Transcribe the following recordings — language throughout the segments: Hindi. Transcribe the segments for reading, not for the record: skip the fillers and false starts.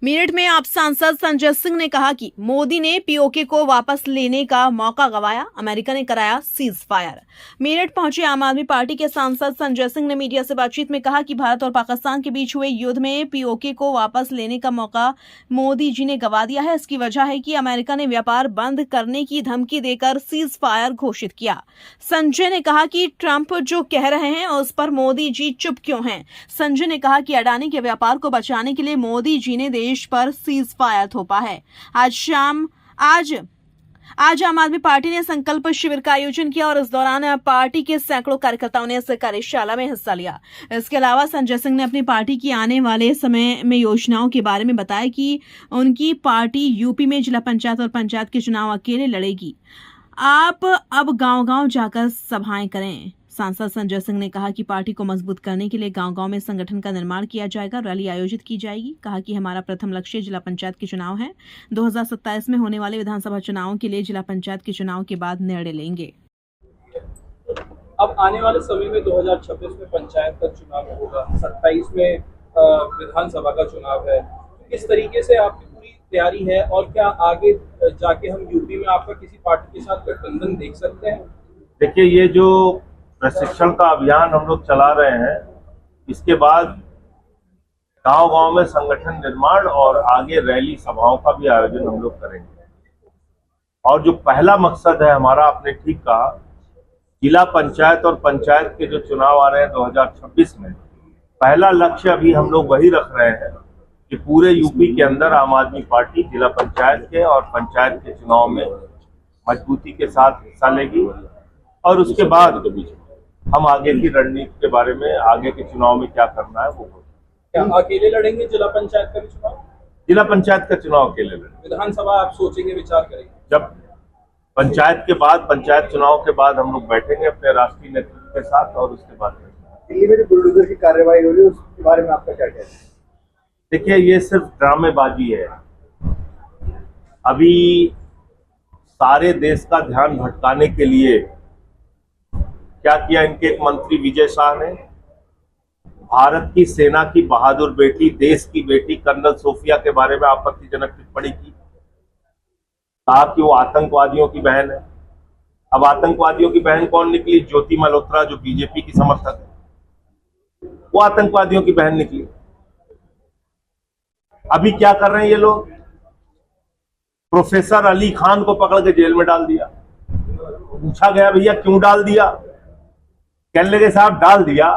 मेरठ में आप सांसद संजय सिंह ने कहा कि मोदी ने पीओके को वापस लेने का मौका गंवाया, अमेरिका ने कराया सीज फायर। मेरठ पहुंचे आम आदमी पार्टी के सांसद संजय सिंह ने मीडिया से बातचीत में कहा कि भारत और पाकिस्तान के बीच हुए युद्ध में पीओके को वापस लेने का मौका मोदी जी ने गंवा दिया है। इसकी वजह है कि अमेरिका ने व्यापार बंद करने की धमकी देकर सीज फायर घोषित किया। संजय ने कहा कि ट्रंप जो कह रहे हैं उस पर मोदी जी चुप क्यों हैं। संजय ने कहा कि अडानी के व्यापार को बचाने के लिए मोदी जी ने देश पर सीज फायर थोपा है। आज आम आदमी पार्टी ने संकल्प शिविर का आयोजन किया और इस दौरान पार्टी के सैकड़ों कार्यकर्ताओं ने इस कार्यशाला में हिस्सा लिया। इसके अलावा संजय सिंह ने अपनी पार्टी की आने वाले समय में योजनाओं के बारे में बताया कि उनकी पार्टी यूपी में जिला पंचायत और पंचायत के चुनाव अकेले लड़ेगी। आप अब गांव-गांव जाकर सभाएं करें। सांसद संजय सिंह ने कहा कि पार्टी को मजबूत करने के लिए गांव-गांव में संगठन का निर्माण किया जाएगा, रैली आयोजित की जाएगी। कहा कि हमारा प्रथम लक्ष्य जिला पंचायत के चुनाव है। 2027 में होने वाले विधानसभा चुनावों के लिए जिला पंचायत के चुनाव के बाद निर्णय लेंगे। अब आने वाले समय में 2026 में पंचायत का चुनाव होगा, 27 में विधानसभा का चुनाव है। किस तरीके से आपकी पूरी तैयारी है और क्या आगे जाके हम यूपी में आपका किसी पार्टी के साथ गठबंधन देख सकते हैं? देखिए, ये जो प्रशिक्षण का अभियान हम लोग चला रहे हैं, इसके बाद गांव-गांव में संगठन निर्माण और आगे रैली सभाओं का भी आयोजन हम लोग करेंगे। और जो पहला मकसद है हमारा, आपने ठीक कहा, जिला पंचायत और पंचायत के जो चुनाव आ रहे हैं 2026 में, पहला लक्ष्य अभी हम लोग वही रख रहे हैं कि पूरे यूपी के अंदर आम आदमी पार्टी जिला पंचायत के और पंचायत के चुनाव में मजबूती के साथ हिस्सा लेगी और उसके बाद हम आगे की रणनीति के बारे में, आगे के चुनाव में क्या करना है वो। क्या अकेले लड़ेंगे जिला पंचायत का भी चुनाव? जिला पंचायत का चुनाव अकेले लड़ेंगे। विधानसभा आप सोचेंगे, विचार करेंगे? जब पंचायत के बाद, पंचायत चुनाव के बाद हम लोग बैठेंगे अपने राष्ट्रीय नेतृत्व के साथ और उसके बाद दिल्ली में जो बुलडोजर की कार्रवाई हो रही है उसके बारे में आपका क्या कहना है? देखिए, ये सिर्फ ड्रामेबाजी है। अभी सारे देश का ध्यान भटकाने के लिए क्या किया इनके एक मंत्री विजय शाह ने, भारत की सेना की बहादुर बेटी, देश की बेटी कर्नल सोफिया के बारे में आपत्तिजनक टिप्पणी की। कहा कि वो आतंकवादियों की बहन है। अब आतंकवादियों की बहन कौन निकली? ज्योति मल्होत्रा, जो बीजेपी की समर्थक है, वो आतंकवादियों की बहन निकली। अभी क्या कर रहे हैं ये लोग? प्रोफेसर अली खान को पकड़ के जेल में डाल दिया। पूछा गया, भैया क्यों डाल दिया? कहने लगे, साहब डाल दिया।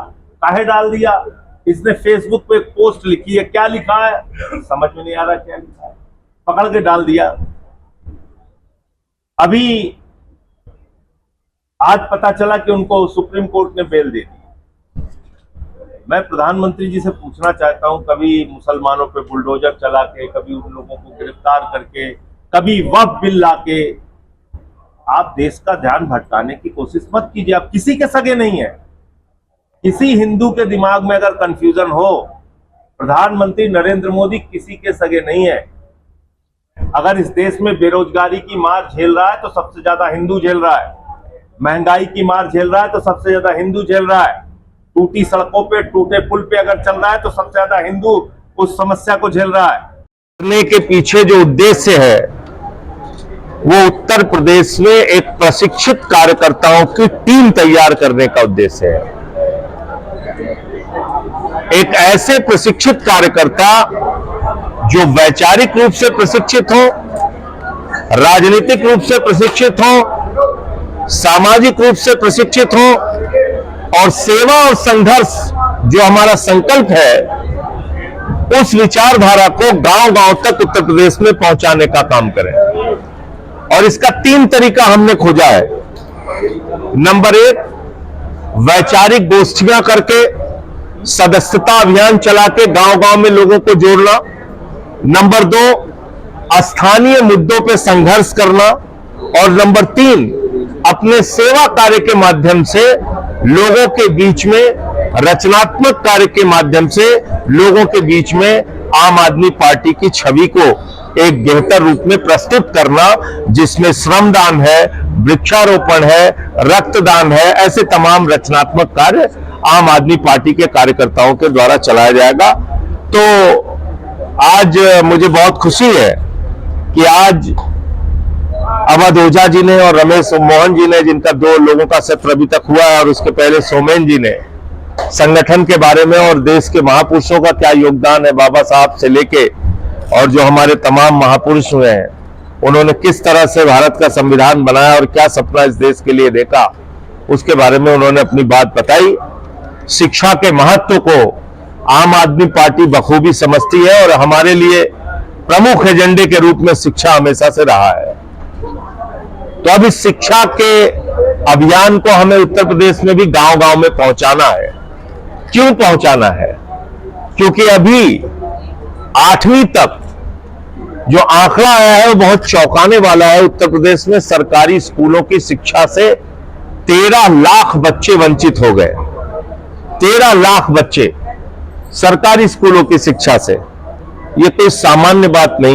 काहे डाल दिया? इसने फेसबुक पे एक पोस्ट लिखी है। क्या लिखा है समझ में नहीं आ रहा क्या लिखा है, पकड़ के डाल दिया। अभी आज पता चला कि उनको सुप्रीम कोर्ट ने बेल दे दी। मैं प्रधानमंत्री जी से पूछना चाहता हूं, कभी मुसलमानों पे बुलडोजर चला के, कभी उन लोगों को गिरफ्तार करके, कभी वक्फ बिल लाके, आप देश का ध्यान भटकाने की कोशिश मत कीजिए। आप किसी के सगे नहीं है। किसी हिंदू के दिमाग में अगर कंफ्यूजन हो, प्रधानमंत्री नरेंद्र मोदी किसी के सगे नहीं है। अगर इस देश में बेरोजगारी की मार झेल रहा है तो सबसे ज्यादा हिंदू झेल रहा है। महंगाई की मार झेल रहा है तो सबसे ज्यादा हिंदू झेल रहा है। टूटी सड़कों पे, टूटे पुल पे अगर चल रहा है तो सबसे ज्यादा हिंदू उस समस्या को झेल रहा है। करने के पीछे जो उद्देश्य है वो उत्तर प्रदेश में एक प्रशिक्षित कार्यकर्ताओं की टीम तैयार करने का उद्देश्य है। एक ऐसे प्रशिक्षित कार्यकर्ता जो वैचारिक रूप से प्रशिक्षित हो, राजनीतिक रूप से प्रशिक्षित हो, सामाजिक रूप से प्रशिक्षित हो और सेवा और संघर्ष जो हमारा संकल्प है, उस विचारधारा को गांव-गांव तक उत्तर प्रदेश में पहुंचाने का काम करें। और इसका 3 तरीका हमने खोजा है। नंबर 1, वैचारिक गोष्ठियां करके, सदस्यता अभियान चला के गांव-गांव में लोगों को जोड़ना। नंबर 2, स्थानीय मुद्दों पे संघर्ष करना। और नंबर 3, अपने सेवा कार्य के माध्यम से लोगों के बीच में, रचनात्मक कार्य के माध्यम से लोगों के बीच में आम आदमी पार्टी की छवि को एक बेहतर रूप में प्रस्तुत करना, जिसमें श्रमदान है, वृक्षारोपण है, रक्तदान है। ऐसे तमाम रचनात्मक कार्य आम आदमी पार्टी के कार्यकर्ताओं के द्वारा चलाया जाएगा। तो आज मुझे बहुत खुशी है कि आज अवध ओझा जी ने और रमेश मोहन जी ने, जिनका 2 लोगों का सत्र अभी तक हुआ है, और उसके पहले सोमेन जी ने संगठन के बारे में और देश के महापुरुषों का क्या योगदान है, बाबा साहब से लेके और जो हमारे तमाम महापुरुष हुए हैं, उन्होंने किस तरह से भारत का संविधान बनाया और क्या सपना इस देश के लिए देखा, उसके बारे में उन्होंने अपनी बात बताई। शिक्षा के महत्व को आम आदमी पार्टी बखूबी समझती है और हमारे लिए प्रमुख एजेंडे के रूप में शिक्षा हमेशा से रहा है। तो अब इस शिक्षा के अभियान को हमें उत्तर प्रदेश में भी गांव-गांव में पहुंचाना है। क्यों पहुंचाना है? क्योंकि अभी 8वीं तक जो आंकड़ा आया है वो बहुत चौंकाने वाला है। उत्तर प्रदेश में सरकारी स्कूलों की शिक्षा से 13 लाख बच्चे वंचित हो गए। 13 लाख बच्चे सरकारी स्कूलों की शिक्षा से, ये कोई सामान्य बात नहीं।